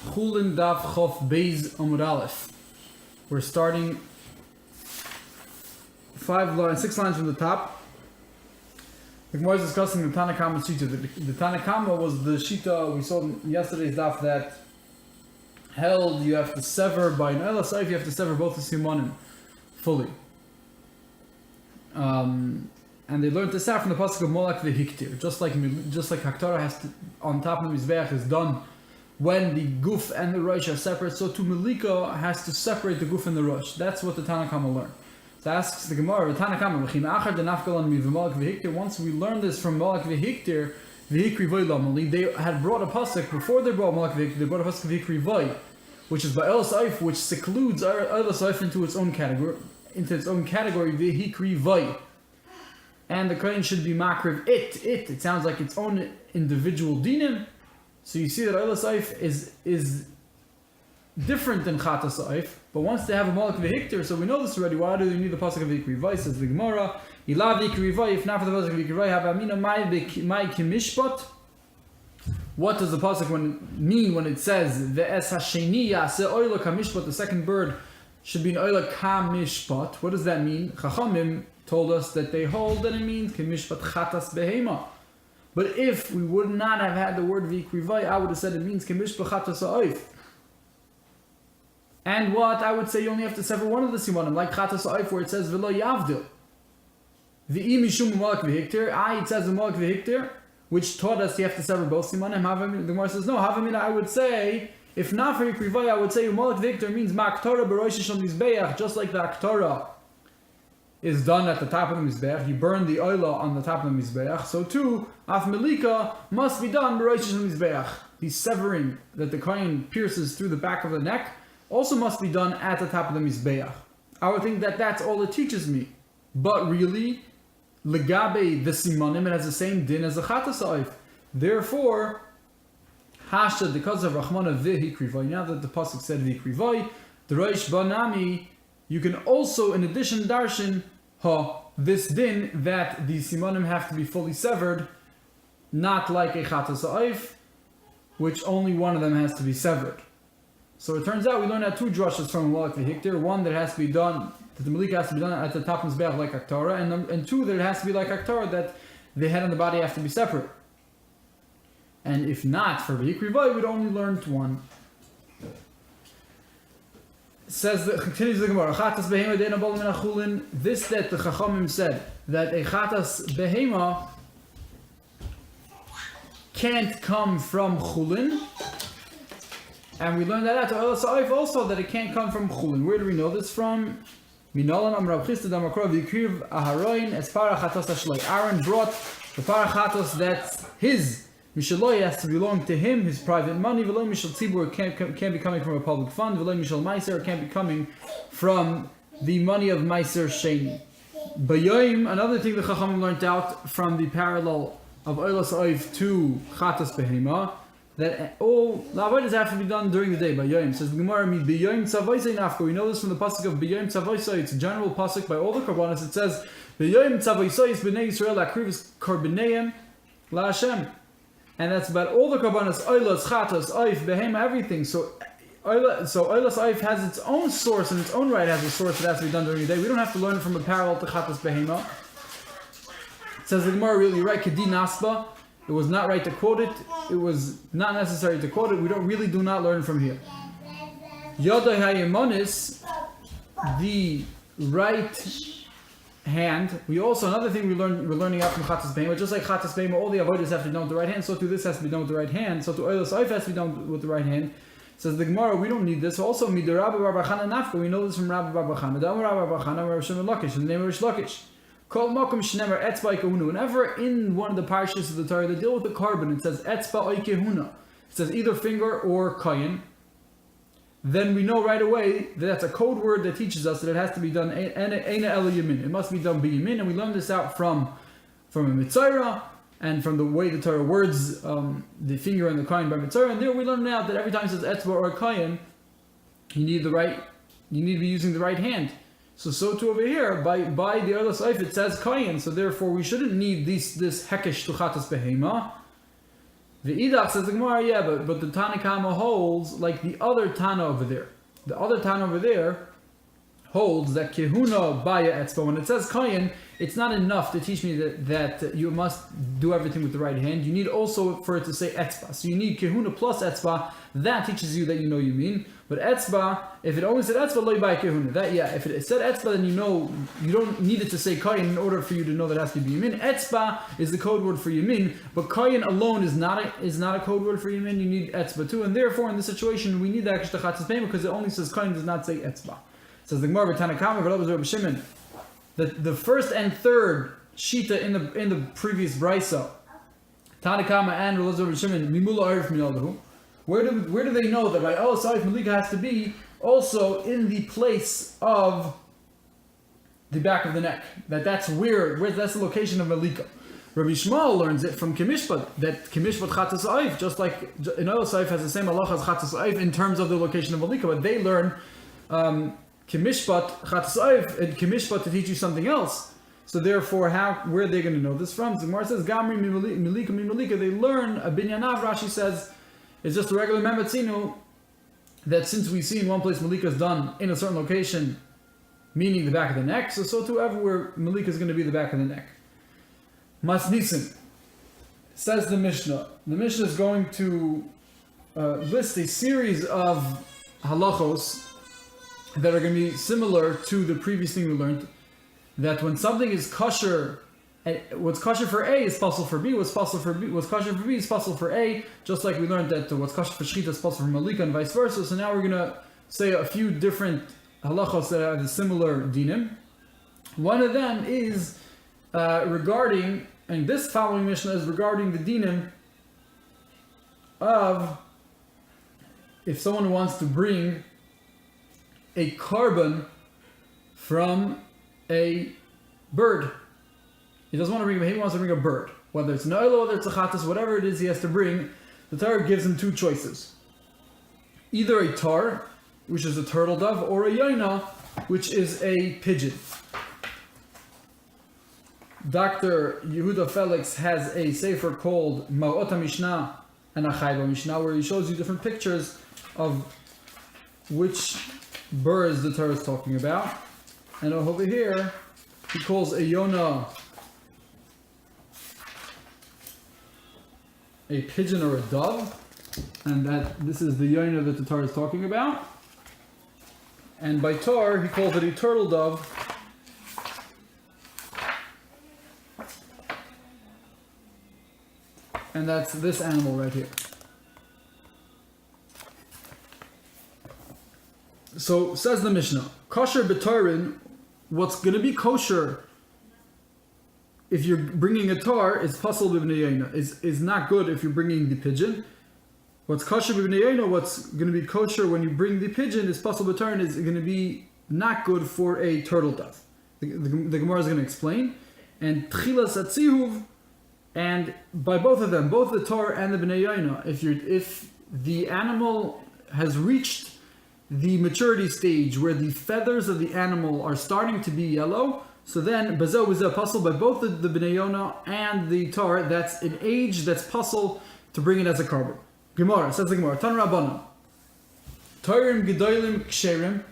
Chulin Daf Chof Beis Amud Aleph. We're starting 6 lines from the top. The Gemara is discussing the Tana Kama Shita. The Tana Kama was the Shita we saw in yesterday's daf that held you have to sever by an Ela Saif, you have to sever both the Simanim fully. And they learned this out from the pasuk of Molak v'Hiktir. Just like Haktorah has to, on top of the Mizbeach is done when the Guf and the Rosh are separate, so too Melika has to separate the Guf and the Rosh. That's what the Tana Kama learned. So asks the Gemara, the Tana Kama, once we learned this from Molak v'Hiktir, they had brought a pasuk before they brought Molak v'Hiktir. They brought a pasuk of Hikri Voi, which is by El Saif, which secludes El Saif into its own category, v'Hikri Voi. And the Kohen should be makriv it sounds like its own individual dinim. So you see that Oila Saif is different than Chata Saif, but once they have a Molak v'Hiktir, so we know this already. Why do they need the pasuk of Hikri Voi? Says the Gemara, Ilav Hikri Voi, if not for the pasuk of Hikri Voi, have Amina Mai Kimishpat. What does the pasuk mean when it says Ve'es Hasheni Yaseh Oila Kamishpat? The second bird should be an Oila Kamishpat. What does that mean? Chachamim told us that they hold that it means Kimishpat Chatas Behema. But if we would not have had the word Vikrivai, I would have said it means Kimishpat Chatas Ha'oif. And what? I would say you only have to sever one of the simanim, like Chatas Ha'oif, where it says V'lo Yavdil. V'i Mishum Molak v'Hiktir. It says Molak v'Hiktir, which taught us you have to sever both simanim. The Gemara says, no, Havamina, I would say, if not for Vikrivai, I would say Molak v'Hiktir means Ma'aktorah B'Rosh Shel Mizbeach, just like the Aktorah is done at the top of the Mizbeach. You burn the oila on the top of the Mizbeach. So too, Af Melika must be done b'Rosh Shel Mizbeach. The severing that the Kohen pierces through the back of the neck also must be done at the top of the Mizbeach. I would think that that's all it teaches me. But really, Legabe the Simanim, it has the same din as the Chata Saif. Therefore, Hashtag, because of Rahmana v'Hikrivai, now that the pasuk said v'Hikrivai, the Rosh Banami, you can also, in addition, darshan this din that the simanim have to be fully severed, not like a Chata Sa'if, which only one of them has to be severed. So it turns out we learned out two drushes from Molak v'Hiktir. One that has to be done, that the Malik has to be done at the top of the Mizbeach like Aktorah, and two that it has to be like Aktorah, that the head and the body have to be separate. And if not for V'Hikri Voi, we'd only learned one. Continues the Gemara, Chatas Behema Deina Bol Min HaChulin. This that the Chachamim said, that a Chatas Behema can't come from Chulin. And we learned that out to El Sa'if also, that it can't come from Chulin. Where do we know this from? Minolan Am Rav Chisda Damakro V'Yikriv Aharoin Espara Chatos Ashloi. Aaron brought the Parachatos that's his. Mishaloi has to belong to him, his private money. V'lo Mishal Tzibur can't be coming from a public fund. V'lo Mishal Meiser can't be coming from the money of Meiser Sheni. Bayoim, another thing the Chachamim learned out from the parallel of Oila Sa'if to Chatas Behema, that all La'avodas have to be done during the day. Bayoim says the Gemara, Mi Bayoim Tzavoisei Nafko. We know this from the pasuk of Bayoim Tzavoisei. It's a general pasuk by all the Karbanos. It says Bayoim Tzavoisei is Bnei Yisrael Akrivis Korbaneim La Hashem. And that's about all the Karbanos, Oilas, Chatas, Oif, Behema, everything. So Oilas Oif has its own source, and its own right has a source that has to be done during the day. We don't have to learn it from a parallel to Chatas Behema. It says the Gemara, really right, Kedi Nasba. It was not right to quote it. It was not necessary to quote it. We do not learn from here. Yodai Hayemonis, the right hand. We also, another thing we're learning out from Chatas Behema, just like Chatas Behema, all the avodas have to be done with the right hand, so too this has to be done with the right hand, so too Oilas Oif has to be done with the right hand. Says the Gemara, we don't need this. Also, Midarabba Bar Bar Chana Nafka, we know this from Rabbi Bar Bar Chana. Rabbi Bar Chana, Rabbi Shimon Lakish, in the name of Rish Lakish. Kol Makom Shnemer Etzba Ikehuna. Whenever in one of the parashas of the Torah they deal with the carbon, it says Etzba Ikehuna. It says either finger or kayin. Then we know right away that that's a code word that teaches us that it has to be done Eina Ela Yamin. It must be done B'Yamin, and we learned this out from a Mitzayra, and from the way the Torah words the finger and the kayin by Mitzayra. And there we learned out that every time it says Etzba or kayin, you need to be using the right hand. So too over here, by the Oilas Oif it says kayin, so therefore we shouldn't need this hekesh to Chatas Behema. V'idach says the Gemara, yeah, but the Tanakama holds like the other Tana over there. The other Tana over there holds that Kehuna Baya Etzba. When it says Kayin, it's not enough to teach me that you must do everything with the right hand. You need also for it to say Etzba. So you need Kehuna plus Etzba. That teaches you that you know you mean. But Etzba, if it only said Etzba, Loi Baya Kehuna. That, yeah, if it said Etzba, then you know you don't need it to say Kayin in order for you to know that it has to be Yamin. Etzba is the code word for Yamin, but Kayin alone is not a code word for Yamin. You need Etzba too. And therefore, in this situation, we need the extra Chatzis Pema because it only says Kayin, does not say Etzba. Says the Gemara Tanakama, Rabbi Shimon. The first and third shita in the previous brisa, Tanakama and Rabbi Shimon, Mimula Arif Minalahu. Where do they know that by El Saif Malika has to be also in the place of the back of the neck? That's that's the location of Malika. Rabbi Shmuel learns it from Kimishpat, that Kimishpat Chatzas Saif, just like in El Saif has the same halacha as Chatzas Saif in terms of the location of Malika, but they learn Kimishpat Chatzaiv and Kimishpat to teach you something else. So therefore, where are they going to know this from? The Gemara says Gamri Milika Milika. They learn a binyanav. Rashi says it's just a regular membetzinu that since we see in one place Malika is done in a certain location, meaning the back of the neck. So too everywhere Malika is going to be the back of the neck. Masnisim says the Mishnah. The Mishnah is going to list a series of halachos that are going to be similar to the previous thing we learned, that when something is kosher, what's kosher for A is possible for B, what's kosher for B is possible for A, just like we learned that what's kosher for Shechita is possible for Malika and vice versa. So now we're going to say a few different halachos that have a similar dinim. One of them is regarding, and this following Mishnah is regarding the dinim of if someone wants to bring a carbon from a bird. He doesn't want to bring he wants to bring a bird. Whether it's an oilo, whether it's a chatas, whatever it is he has to bring, the Torah gives him two choices. Either a tar, which is a turtle dove, or a yaina, which is a pigeon. Dr. Yehuda Felix has a sefer called Ma'ota Mishnah and a Chayba Mishnah, where he shows you different pictures of which birds the Torah is talking about. And over here, he calls a yona a pigeon or a dove, and that this is the yona that the Torah is talking about. And by tar, he calls it a turtle dove. And that's this animal right here. So says the Mishnah, kosher b'tarin, what's going to be kosher if you're bringing a tar is pasal b'bnei yaina, is not good if you're bringing the pigeon. What's kosher b'bnei yaina, what's going to be kosher when you bring the pigeon is pasal b'tarin, is going to be not good for a turtle dove. The Gemara is going to explain. And tchilas atzihuv, and by both of them, both the tar and the b'nei yaina, if the animal has reached the maturity stage where the feathers of the animal are starting to be yellow, so then bazo is a puzzle by both the b'nei yona and the tar. That's an age that's puzzle to bring it as a carbon. Gemara says the Gemara, Tan Rabbanan, Tarim gedolim ksherim,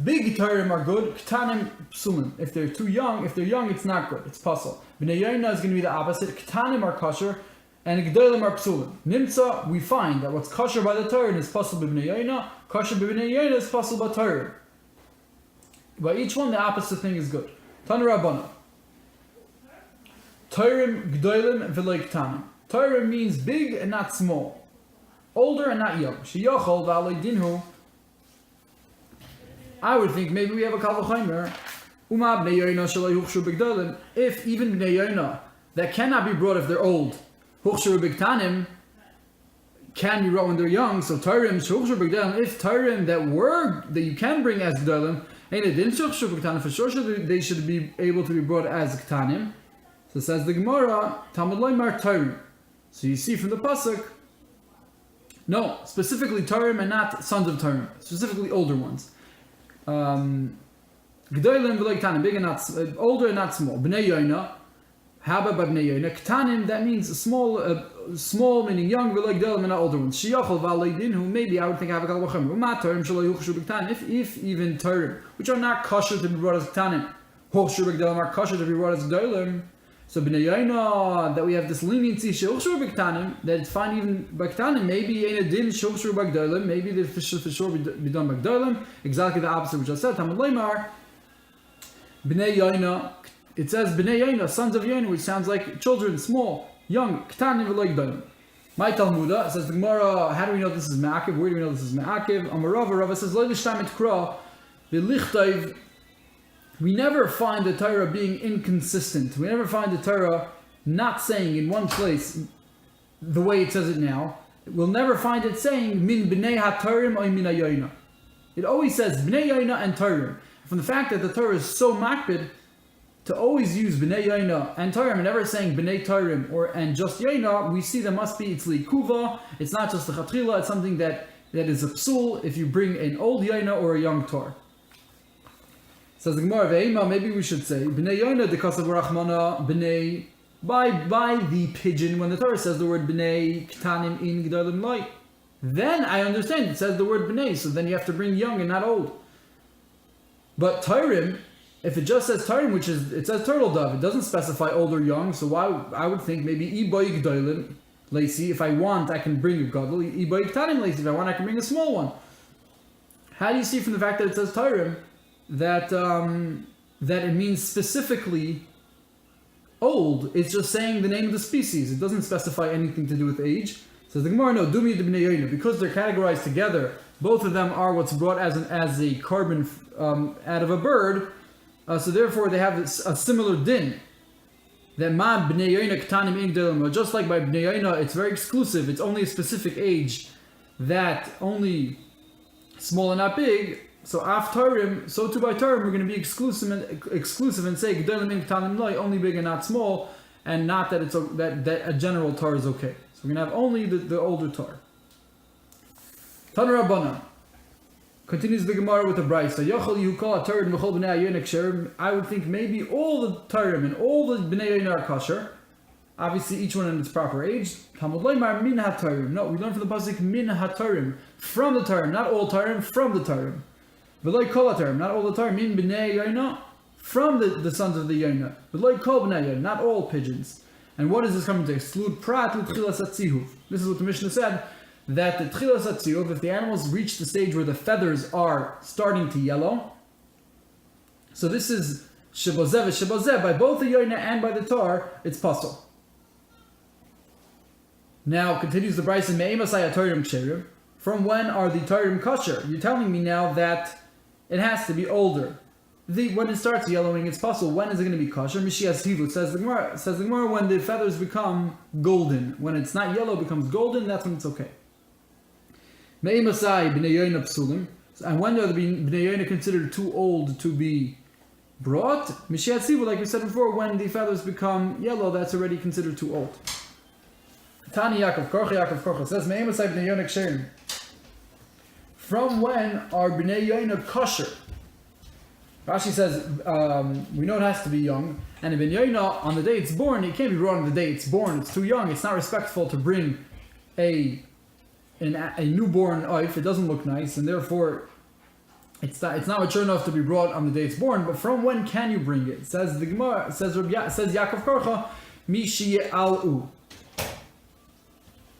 big tarim are good, ktanim psulim. If they're young, it's not good. It's puzzle. B'nei yona is going to be the opposite. Ktanim are kosher, and gedolim are psulim. Nimsa, we find that what's kosher by the tarim is puzzle b'nei yona. Kosher b'bnei yaina is possible by Torah. By each one, the opposite thing is good. Tan Rabbana. Torim gdoilim v'loy ktanim. Torah means big and not small, older and not young. Sheyachol v'alei dinhu. I would think maybe we have a kal v'chomer. Uma b'nei yaina shalei huchshu b'gdoilim. If even b'nei yaina that cannot be brought if they're old, huchshu b'gtanim, can be brought when they're young. So Tarim, Shukhshur B'Gdalim, if Tarim that you can bring as Gdalim, and it didn't Shukhshur B'Gdalim, for sure they should be able to be brought as Gtanim. So says the Gemara, Talmud Loimar Tarim. So you see from the Pasuk, no, specifically Tarim and not sons of Tarim, specifically older ones. Gdalim v'lo Gtanim, big and not older and not small. B'nei Yoina How about b'nei yoina? Ktanim, that means small meaning young, but like and not older ones. Shiyachol v'aleidin, who maybe I would think have a kalvachim. U'ma tarim shelo yuchshu b'ktanim. If even tarim, which are not kosher to be brought as ktanim, huchshu b'gdalim are kosher to be brought as gdalim. So b'nei yoina, that we have this leniency sheuchshu b'ktanim, that it's fine even b'ktanim. Maybe ain't a din sheuchshu b'gdalim. Maybe the for sure be done b'gdalim. Exactly the opposite which I said. Tamad leimar b'nei yoina. It says b'nei yoina, sons of yoina, which sounds like children, small, young, ktanim v'lo gdalim. My Talmuda says the Gemara. How do we know this is ma'akiv? Where do we know this is ma'akiv? Amarava Rava says lo l'shtam et kra v'lichtayv. We never find the Torah being inconsistent. We never find the Torah not saying in one place the way it says it now. We'll never find it saying min b'nei ha'Torim or min ha'yoina. It always says b'nei yoina and Torim. From the fact that the Torah is so makbid to always use b'nei yoina and Torim, and never saying b'nei Torim or and just yoina, we see there must be it's likuva. It's not just a chatchila. It's something that is a psul if you bring an old yoina or a young Tor. Says the Gemara, Ve'ema, maybe we should say, B'nei Yoina dekasav Rachmana B'nei, by the pigeon, when the Torah says the word B'nei Ktanim in G'dalim Lai, then I understand it says the word B'nei, so then you have to bring young and not old. But Torim, if it just says Torim, which is, it says turtle dove, it doesn't specify old or young, so I would think maybe Iboy G'dalim Lacy, if I want, I can bring a Gadol, Iboy Ktanim Lacy, if I want, I can bring a small one. How do you see from the fact that it says Torim, that it means specifically old? It's just saying the name of the species. It doesn't specify anything to do with age. Says the Gemara, no, Dumi de B'nei Yoina, because they're categorized together. Both of them are what's brought as a carbon out of a bird. So therefore, they have a similar din. That ma B'nei Yoina k'tanim in g'dalim. Just like by B'nei Yoina, it's very exclusive. It's only a specific age that only small and not big. So af Torim, so too by Torim, we're going to be exclusive and say G'dalim in Ktanim Lai, only big and not small, and not that it's that a general Tor is okay. So we're going to have only the older Tor. Tan Rabbana continues the Gemara with the Brayso. Yochel you call a Torim v'chol b'nei hayonik sher. I would think maybe all the Torim and all the b'nei hayonik are kosher. Obviously, each one in its proper age. Talmud leimar min ha'Torim. No, we learn from the pasuk min ha'Torim, from the Torim, not all Torim, from the Torim. V'loi kol ha'Torim, not all the Torim, min b'nei yoina, from the sons of the yoina. V'loi kol b'nei yoina, not all pigeons. And what is this coming to exclude? Prat l'tchilas hatzihuv. This is what the Mishnah said, that the tchilas hatzihuv, if the animals reach the stage where the feathers are starting to yellow, so this is shebozeh, by both the yoina and by the tar, it's pasul. Now, continues the Brayso, me'emasai ha'Torim ksherim. From when are the Torim kosher? You're telling me now that it has to be older. When it starts yellowing, it's pasul. When is it going to be kosher? Mishias Hivut says the Gemara, when the feathers become golden. When it's not yellow, it becomes golden, that's when it's okay. Me'imasai b'nei yoina psulim. And when are the b'nei yoina considered too old to be brought? Mishias Hivut, like we said before, when the feathers become yellow, that's already considered too old. Tani Yaakov Korcha says, Me'imasai b'nei yoina ksherim. From when are b'nei yoina kosher? Rashi says, we know it has to be young, and a b'nei yoina, on the day it's born, it can't be brought on the day it's born, it's too young, it's not respectful to bring a newborn oif, it doesn't look nice, and therefore it's not mature enough to be brought on the day it's born. But from when can you bring it? Says the Gemara, says Yaakov Korcha, mi she'al'u.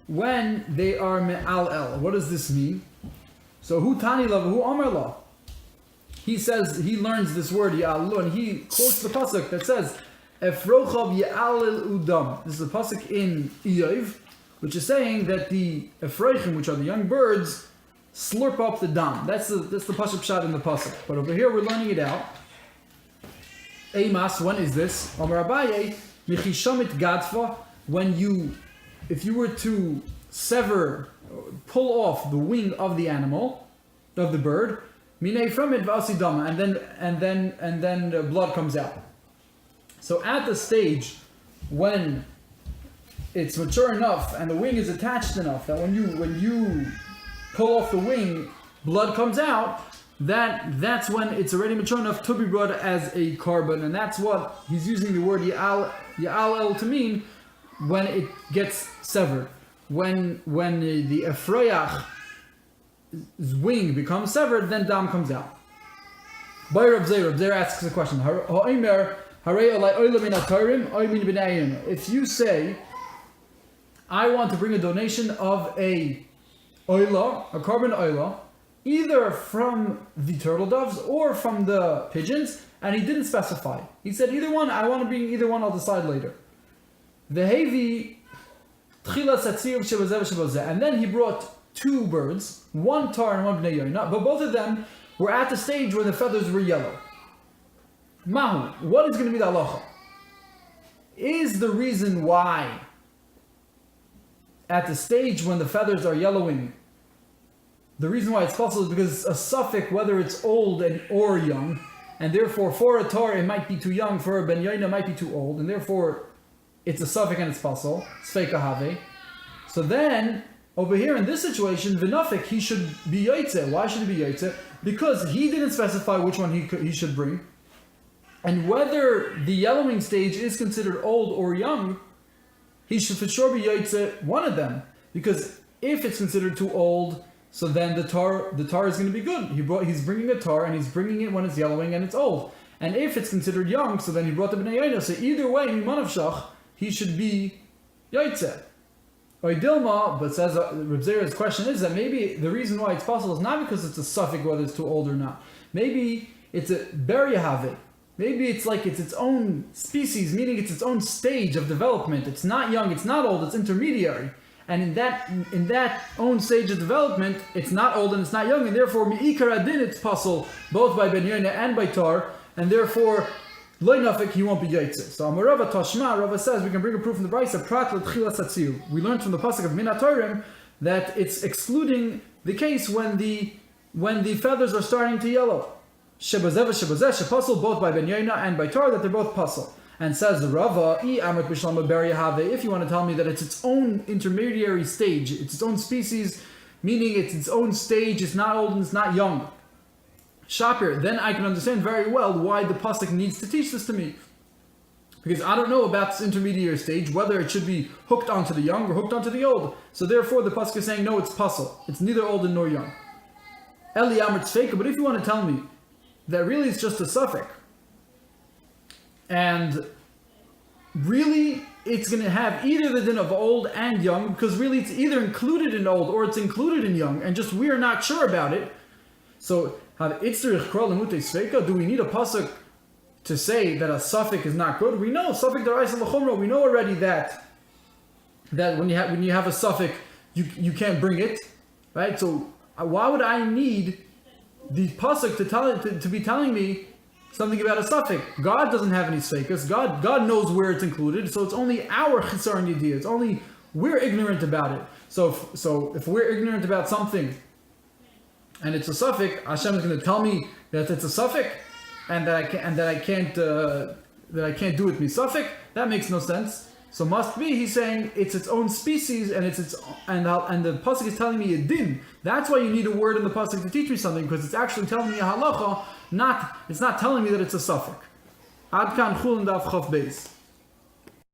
When they are me'al-el. What does this mean? So who tani lava, who amar la? He says, he learns this word, ya'alu, and he quotes the pasuk that says, Efrochav ya'alil udam. This is a pasuk in Iyov, which is saying that the Efrochim, which are the young birds, slurp up the dam. That's the pasuk shot in the pasuk. But over here we're learning it out. Eimas, when is this? Amar Abaye, michishamit gadfa, if you were to pull off the wing of the animal, of the bird, minei from it v'asidama, and then the blood comes out. So at the stage when it's mature enough and the wing is attached enough that when you pull off the wing, blood comes out, that's when it's already mature enough to be brought as a carbon, and that's what he's using the word ya'al Ya'al to mean when it gets severed. When the Efrayach's wing becomes severed, then dam comes out. By Rab Zera asks a question. If you say, I want to bring a donation of a carbon oila, either from the turtle doves or from the pigeons, and he didn't specify. He said either one, I want to bring either one, I'll decide later. And then he brought two birds, one tar and one bnei yoina, but both of them were at the stage where the feathers were yellow. Mahu, what is going to be the halacha? Is the reason why at the stage when the feathers are yellowing, the reason why it's possible is because it's a suffix whether it's old or young, and therefore for a tar it might be too young, for a ben yoina it might be too old, and therefore it's a suffix and it's possible. Sfeika have. So then over here in this situation, v'nafik, he should be yaitze. Why should he be yaitze? Because he didn't specify which one he should bring, and whether the yellowing stage is considered old or young, he should for sure be yaitze one of them. Because if it's considered too old, so then the tar is going to be good. He's bringing a tar and he's bringing it when it's yellowing and it's old. And if it's considered young, so then he brought the bnei yoina. So either way, mimanav shach, he should be yaitze. Dilma, but says Reb Zera's question is that maybe the reason why it's possible is not because it's a suffix whether it's too old or not. Maybe it's a beryahave. Maybe it's like it's its own species, meaning it's its own stage of development. It's not young, it's not old, it's intermediary. And in that own stage of development, it's not old and it's not young, and therefore mi'ikar adin it's possible both by ben yoina and by tar, and therefore loy nafik he won't be yaitze. So Amarava Tashma, Rava says we can bring a proof from the Brisa prat l'tchilas hatzil. We learned from the pasuk of Min HaTorem that it's excluding the case when the feathers are starting to yellow. Shebazeh shepasul both by ben yoina and by tar, that they're both pasul. And says the Rava, if you want to tell me that it's its own intermediary stage, it's its own species, meaning it's its own stage, it's not old and it's not young. Shapir, then I can understand very well why the pasuk needs to teach this to me. Because I don't know about this intermediary stage, whether it should be hooked onto the young or hooked onto the old. So therefore the pasuk is saying, no, it's pasul. It's neither old nor young. Eli Amr Tzfeika, but if you want to tell me that really it's just a suffix, and really it's going to have either the din of old and young, because really it's either included in old or it's included in young, and just we're not sure about it. So, do we need a pasuk to say that a suffix is not good? We know suffix deraisa l'chumra. We know already that when you have a suffix, you can't bring it, right? So why would I need the pasuk to be telling me something about a suffix? God doesn't have any sfeikas. God knows where it's included, so it's only our chisar and yediyah. It's only we're ignorant about it. So if we're ignorant about something and it's a suffix, Hashem is going to tell me that it's a suffix and that I can't do it misafik. That makes no sense. So must be he's saying it's its own species and and the pasuk is telling me a din. That's why you need a word in the pasuk to teach me something, because it's actually telling me a halacha. It's not telling me that it's a suffix. Ad kan Chulin Daf Chof Beis.